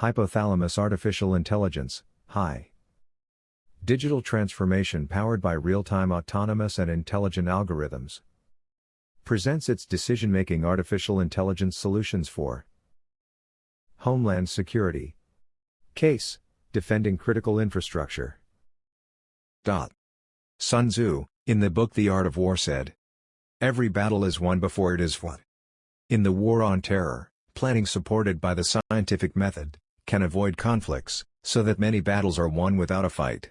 Hypothalamus artificial intelligence, HI. Digital transformation powered by real-time autonomous and intelligent algorithms. Presents its decision-making artificial intelligence solutions for Homeland Security. Case, defending critical infrastructure. Sun Tzu, in the book The Art of War said, "Every battle is won before it is fought." In the war on terror, planning supported by the scientific method can avoid conflicts, so that many battles are won without a fight.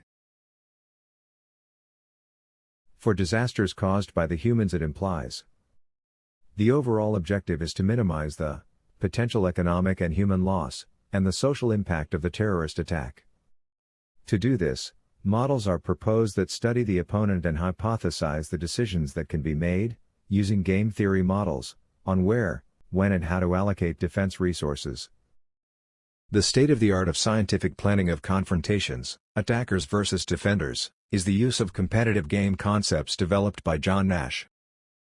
For disasters caused by the humans it implies. The overall objective is to minimize the potential economic and human loss, and the social impact of the terrorist attack. To do this, models are proposed that study the opponent and hypothesize the decisions that can be made, using game theory models, on where, when and how to allocate defense resources. The state-of-the-art of scientific planning of confrontations, attackers versus defenders, is the use of competitive game concepts developed by John Nash.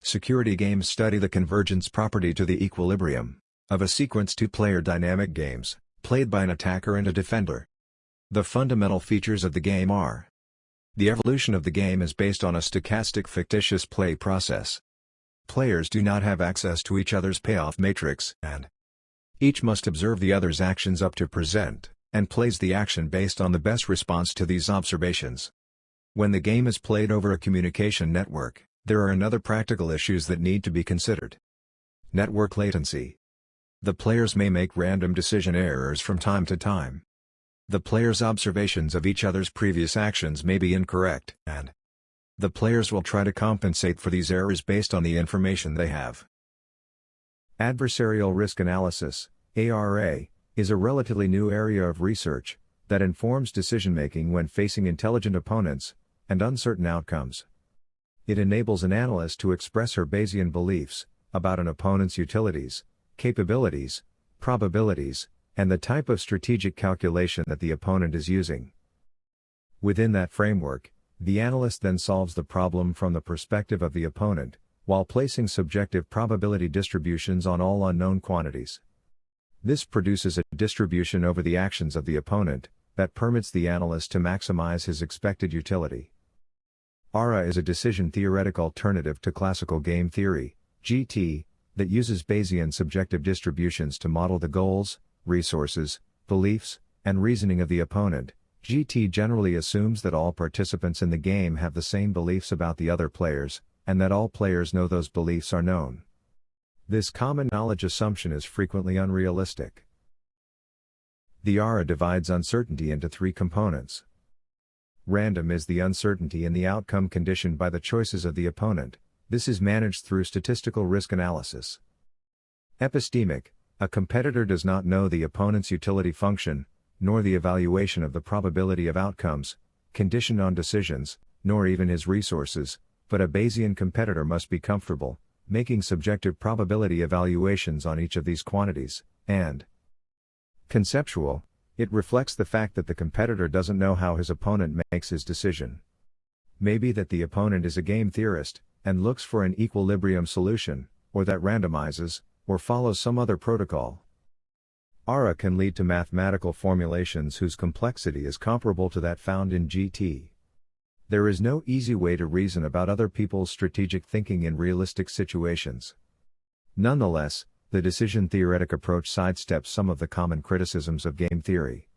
Security games study the convergence property to the equilibrium of a sequence two-player dynamic games, played by an attacker and a defender. The fundamental features of the game are: the evolution of the game is based on a stochastic fictitious play process. Players do not have access to each other's payoff matrix, and each must observe the other's actions up to present, and plays the action based on the best response to these observations. When the game is played over a communication network, there are another practical issues that need to be considered. Network latency. The players may make random decision errors from time to time. The players' observations of each other's previous actions may be incorrect, and the players will try to compensate for these errors based on the information they have. Adversarial risk analysis, ARA, is a relatively new area of research that informs decision-making when facing intelligent opponents and uncertain outcomes. It enables an analyst to express her Bayesian beliefs about an opponent's utilities, capabilities, probabilities, and the type of strategic calculation that the opponent is using. Within that framework, the analyst then solves the problem from the perspective of the opponent, while placing subjective probability distributions on all unknown quantities. This produces a distribution over the actions of the opponent that permits the analyst to maximize his expected utility. ARA is a decision-theoretic alternative to classical game theory, GT, that uses Bayesian subjective distributions to model the goals, resources, beliefs, and reasoning of the opponent. GT generally assumes that all participants in the game have the same beliefs about the other players, and that all players know those beliefs are known. This common knowledge assumption is frequently unrealistic. The ARA divides uncertainty into three components. Random is the uncertainty in the outcome conditioned by the choices of the opponent. This is managed through statistical risk analysis. Epistemic, a competitor does not know the opponent's utility function, nor the evaluation of the probability of outcomes, conditioned on decisions, nor even his resources, but a Bayesian competitor must be comfortable making subjective probability evaluations on each of these quantities, and conceptual, it reflects the fact that the competitor doesn't know how his opponent makes his decision. Maybe that the opponent is a game theorist, and looks for an equilibrium solution, or that randomizes, or follows some other protocol. ARA can lead to mathematical formulations whose complexity is comparable to that found in GT. There is no easy way to reason about other people's strategic thinking in realistic situations. Nonetheless, the decision-theoretic approach sidesteps some of the common criticisms of game theory.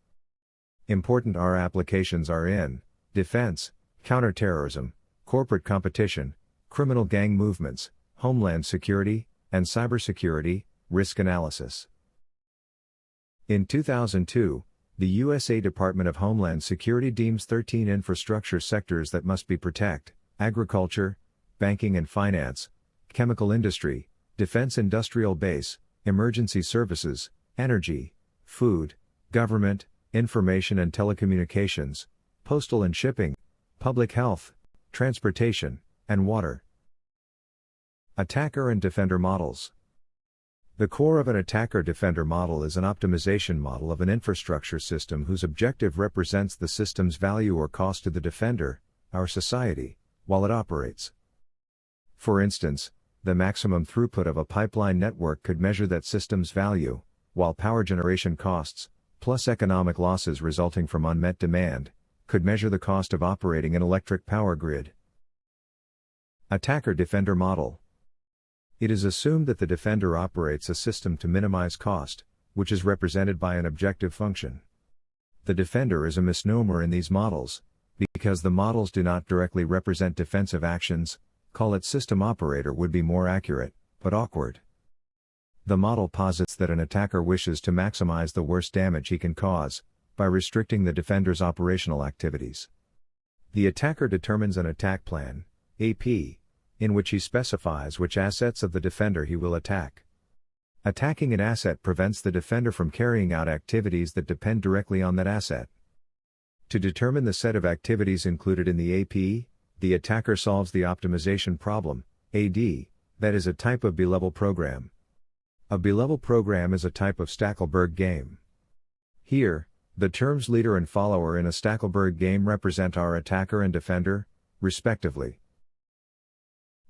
Important ARA applications are in defense, counterterrorism, corporate competition, criminal gang movements, homeland security, and cybersecurity, risk analysis. In 2002, the USA Department of Homeland Security deems 13 infrastructure sectors that must be protected: agriculture, banking and finance, chemical industry, defense industrial base, emergency services, energy, food, government, information and telecommunications, postal and shipping, public health, transportation, and water. Attacker and defender models. The core of an attacker-defender model is an optimization model of an infrastructure system whose objective represents the system's value or cost to the defender, our society, while it operates. For instance, the maximum throughput of a pipeline network could measure that system's value, while power generation costs, plus economic losses resulting from unmet demand, could measure the cost of operating an electric power grid. Attacker-defender model. It is assumed that the defender operates a system to minimize cost, which is represented by an objective function. The defender is a misnomer in these models, because the models do not directly represent defensive actions. Call it system operator would be more accurate, but awkward. The model posits that an attacker wishes to maximize the worst damage he can cause, by restricting the defender's operational activities. The attacker determines an attack plan, AP, in which he specifies which assets of the defender he will attack. Attacking an asset prevents the defender from carrying out activities that depend directly on that asset. To determine the set of activities included in the AP, the attacker solves the optimization problem, AD, that is a type of B-level program. A B-level program is a type of Stackelberg game. Here, the terms leader and follower in a Stackelberg game represent our attacker and defender, respectively.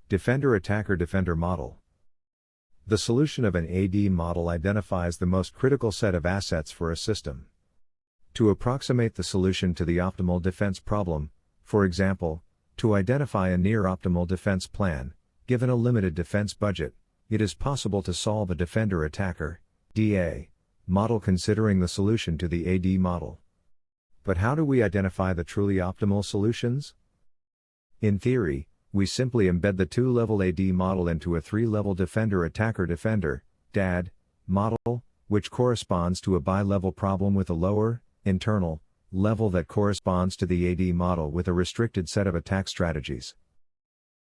Defender-attacker-defender model. The solution of an AD model identifies the most critical set of assets for a system. To approximate the solution to the optimal defense problem, for example, to identify a near-optimal defense plan, given a limited defense budget, it is possible to solve a defender-attacker (DA) model considering the solution to the AD model. But how do we identify the truly optimal solutions? In theory, we simply embed the two-level AD model into a three-level defender-attacker-defender (DAD) model, which corresponds to a bi-level problem with a lower, internal, level that corresponds to the AD model with a restricted set of attack strategies.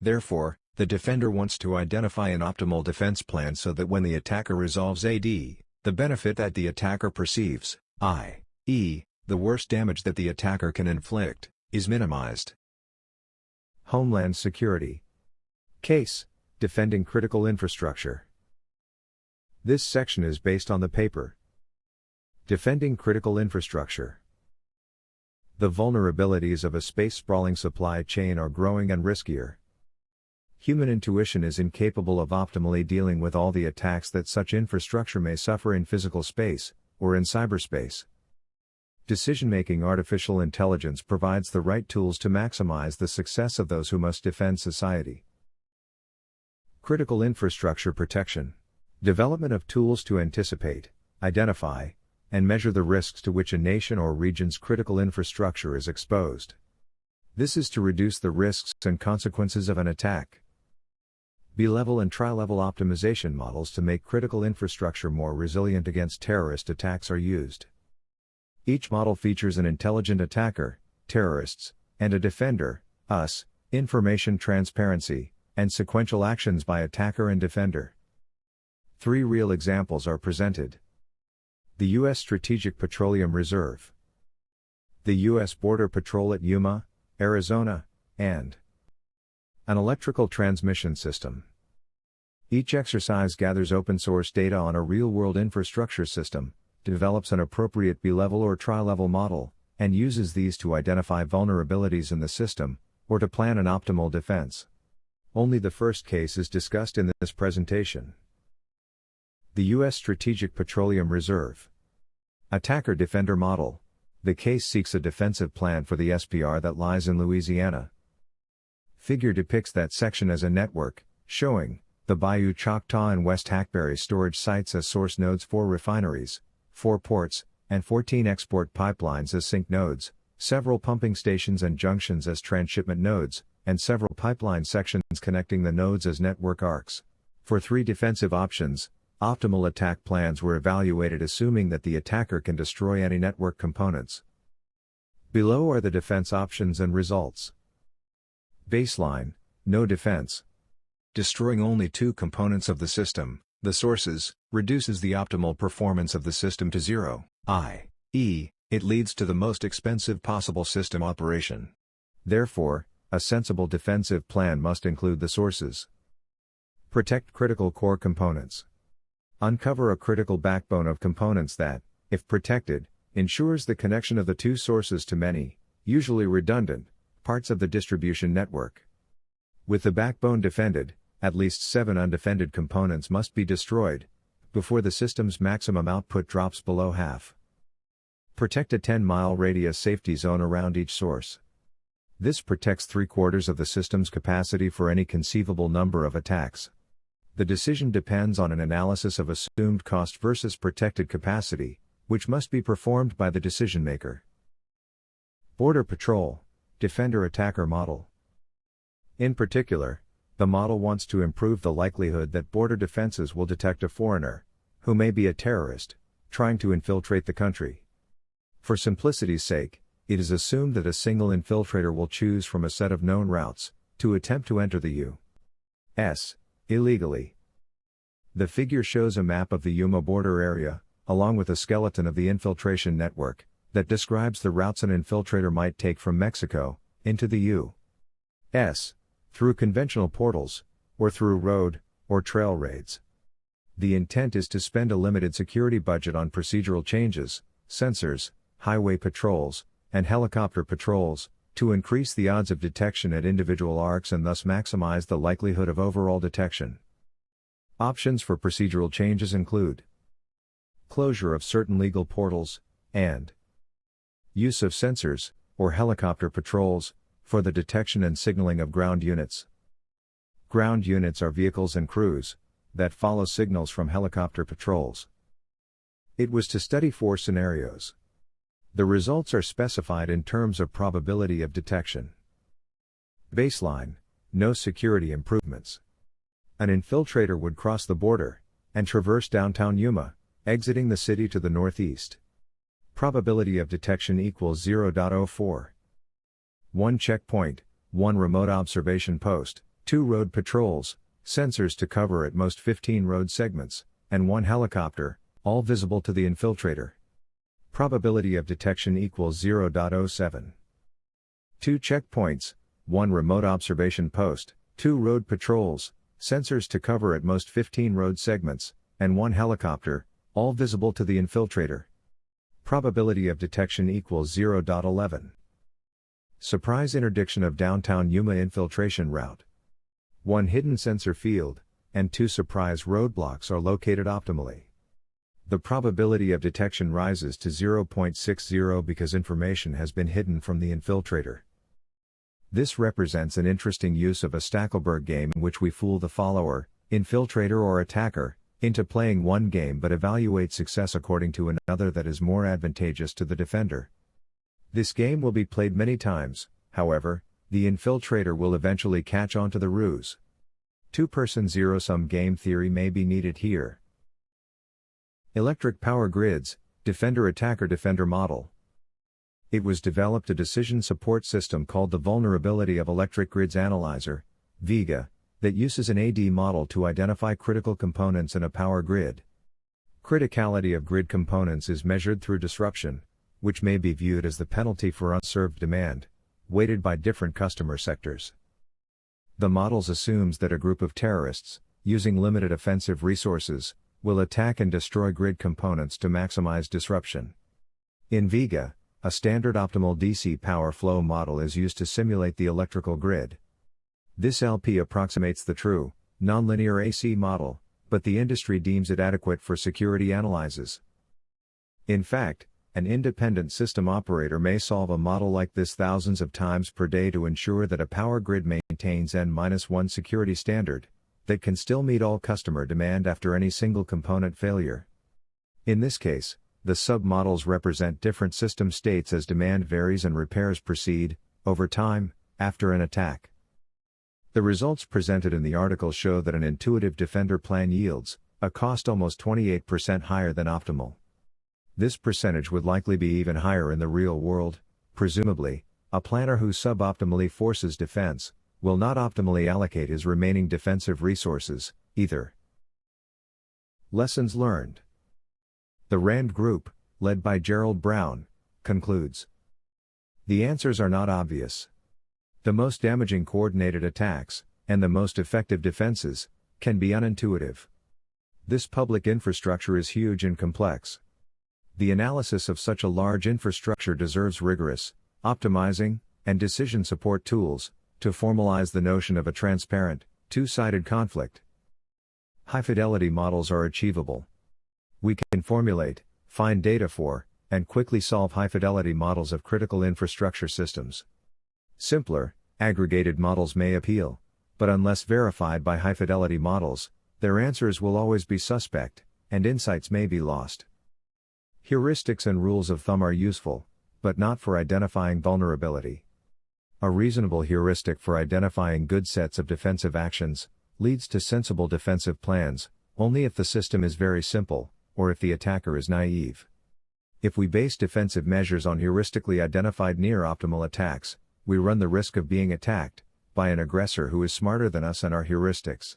Therefore, the defender wants to identify an optimal defense plan so that when the attacker resolves AD, the benefit that the attacker perceives, i.e., the worst damage that the attacker can inflict, is minimized. Homeland Security. Case: Defending Critical Infrastructure. This section is based on the paper Defending Critical Infrastructure. The vulnerabilities of a space-sprawling supply chain are growing and riskier. Human intuition is incapable of optimally dealing with all the attacks that such infrastructure may suffer in physical space, or in cyberspace. Decision-making artificial intelligence provides the right tools to maximize the success of those who must defend society. Critical infrastructure protection. Development of tools to anticipate, identify, and measure the risks to which a nation or region's critical infrastructure is exposed. This is to reduce the risks and consequences of an attack. B-level and tri-level optimization models to make critical infrastructure more resilient against terrorist attacks are used. Each model features an intelligent attacker, terrorists, and a defender, us, information transparency, and sequential actions by attacker and defender. 3 real examples are presented. The U.S. Strategic Petroleum Reserve, the U.S. Border Patrol at Yuma, Arizona, and an electrical transmission system. Each exercise gathers open-source data on a real-world infrastructure system, develops an appropriate B-level or tri-level model, and uses these to identify vulnerabilities in the system, or to plan an optimal defense. Only the first case is discussed in this presentation. The U.S. Strategic Petroleum Reserve. Attacker-defender model. The case seeks a defensive plan for the SPR that lies in Louisiana. Figure depicts that section as a network, showing the Bayou Choctaw and West Hackberry storage sites as source nodes, 4 refineries, 4 ports, and 14 export pipelines as sink nodes, several pumping stations and junctions as transshipment nodes, and several pipeline sections connecting the nodes as network arcs. For 3 defensive options, optimal attack plans were evaluated assuming that the attacker can destroy any network components. Below are the defense options and results. Baseline: no defense. Destroying only 2 components of the system, the sources, reduces the optimal performance of the system to 0, i.e., it leads to the most expensive possible system operation. Therefore, a sensible defensive plan must include the sources. Protect critical core components. Uncover a critical backbone of components that, if protected, ensures the connection of the 2 sources to many, usually redundant, parts of the distribution network. With the backbone defended, at least 7 undefended components must be destroyed, before the system's maximum output drops below half. Protect a 10-mile radius safety zone around each source. This protects 3/4 of the system's capacity for any conceivable number of attacks. The decision depends on an analysis of assumed cost versus protected capacity, which must be performed by the decision maker. Border Patrol, Defender-Attacker Model. In particular, the model wants to improve the likelihood that border defenses will detect a foreigner, who may be a terrorist, trying to infiltrate the country. For simplicity's sake, it is assumed that a single infiltrator will choose from a set of known routes to attempt to enter the U.S. illegally. The figure shows a map of the UMA border area, along with a skeleton of the infiltration network, that describes the routes an infiltrator might take from Mexico into the U.S., through conventional portals, or through road or trail raids. The intent is to spend a limited security budget on procedural changes, sensors, highway patrols, and helicopter patrols, to increase the odds of detection at individual arcs and thus maximize the likelihood of overall detection. Options for procedural changes include closure of certain legal portals, and use of sensors, or helicopter patrols, for the detection and signaling of ground units. Ground units are vehicles and crews that follow signals from helicopter patrols. It was to study 4 scenarios. The results are specified in terms of probability of detection. Baseline: no security improvements. An infiltrator would cross the border and traverse downtown Yuma, exiting the city to the northeast. Probability of detection equals 0.04. 1 checkpoint, 1 remote observation post, 2 road patrols, sensors to cover at most 15 road segments, and 1 helicopter, all visible to the infiltrator. Probability of detection equals 0.07. 2 checkpoints, 1 remote observation post, 2 road patrols, sensors to cover at most 15 road segments, and 1 helicopter, all visible to the infiltrator. Probability of detection equals 0.11. Surprise interdiction of downtown Yuma infiltration route. 1 hidden sensor field, and 2 surprise roadblocks are located optimally. The probability of detection rises to 0.60 because information has been hidden from the infiltrator. This represents an interesting use of a Stackelberg game in which we fool the follower, infiltrator or attacker, into playing one game but evaluate success according to another that is more advantageous to the defender. This game will be played many times, however, the infiltrator will eventually catch on to the ruse. 2-person zero-sum game theory may be needed here. Electric power grids, Defender-Attacker-Defender model. It was developed a decision support system called the Vulnerability of Electric Grids Analyzer, VEGA, that uses an AD model to identify critical components in a power grid. Criticality of grid components is measured through disruption, which may be viewed as the penalty for unserved demand, weighted by different customer sectors. The models assumes that a group of terrorists, using limited offensive resources, will attack and destroy grid components to maximize disruption. In VEGA, a standard optimal DC power flow model is used to simulate the electrical grid. This LP approximates the true, nonlinear AC model, but the industry deems it adequate for security analyses. In fact, an independent system operator may solve a model like this thousands of times per day to ensure that a power grid maintains N-1 security standard that can still meet all customer demand after any single component failure. In this case, the sub-models represent different system states as demand varies and repairs proceed, over time, after an attack. The results presented in the article show that an intuitive defender plan yields a cost almost 28% higher than optimal. This percentage would likely be even higher in the real world. Presumably, a planner who suboptimally forces defense will not optimally allocate his remaining defensive resources, either. Lessons learned. The RAND Group, led by Gerald Brown, concludes: the answers are not obvious. The most damaging coordinated attacks, and the most effective defenses, can be unintuitive. This public infrastructure is huge and complex. The analysis of such a large infrastructure deserves rigorous, optimizing, and decision support tools, to formalize the notion of a transparent, two-sided conflict. High-fidelity models are achievable. We can formulate, find data for, and quickly solve high-fidelity models of critical infrastructure systems. Simpler, aggregated models may appeal, but unless verified by high-fidelity models, their answers will always be suspect, and insights may be lost. Heuristics and rules of thumb are useful, but not for identifying vulnerability. A reasonable heuristic for identifying good sets of defensive actions leads to sensible defensive plans, only if the system is very simple, or if the attacker is naive. If we base defensive measures on heuristically identified near-optimal attacks, we run the risk of being attacked by an aggressor who is smarter than us and our heuristics.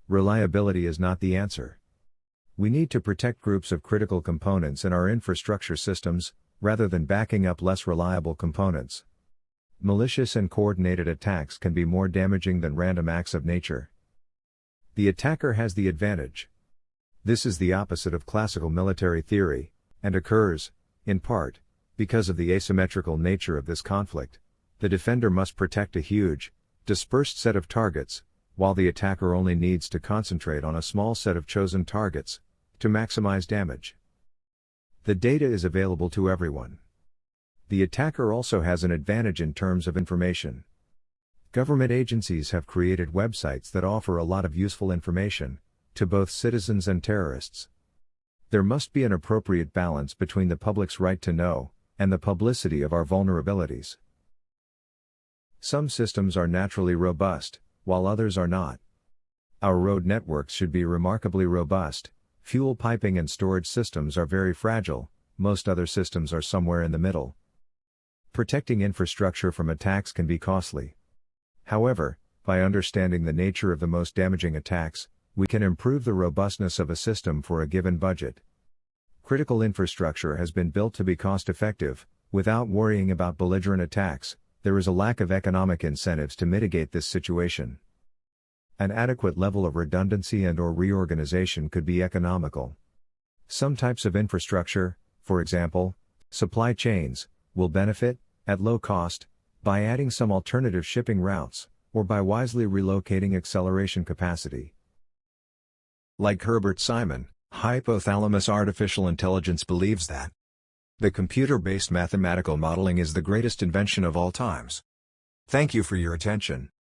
Reliability is not the answer. We need to protect groups of critical components in our infrastructure systems, rather than backing up less reliable components. Malicious and coordinated attacks can be more damaging than random acts of nature. The attacker has the advantage. This is the opposite of classical military theory, and occurs, in part, because of the asymmetrical nature of this conflict. The defender must protect a huge, dispersed set of targets, while the attacker only needs to concentrate on a small set of chosen targets, to maximize damage. The data is available to everyone. The attacker also has an advantage in terms of information. Government agencies have created websites that offer a lot of useful information, to both citizens and terrorists. There must be an appropriate balance between the public's right to know, and the publicity of our vulnerabilities. Some systems are naturally robust, while others are not. Our road networks should be remarkably robust. Fuel piping and storage systems are very fragile, most other systems are somewhere in the middle. Protecting infrastructure from attacks can be costly. However, by understanding the nature of the most damaging attacks, we can improve the robustness of a system for a given budget. Critical infrastructure has been built to be cost-effective, without worrying about belligerent attacks. There is a lack of economic incentives to mitigate this situation. An adequate level of redundancy and/or reorganization could be economical. Some types of infrastructure, for example, supply chains, will benefit, at low cost, by adding some alternative shipping routes, or by wisely relocating acceleration capacity. Like Herbert Simon, hypothalamus artificial intelligence believes that the computer-based mathematical modeling is the greatest invention of all times. Thank you for your attention.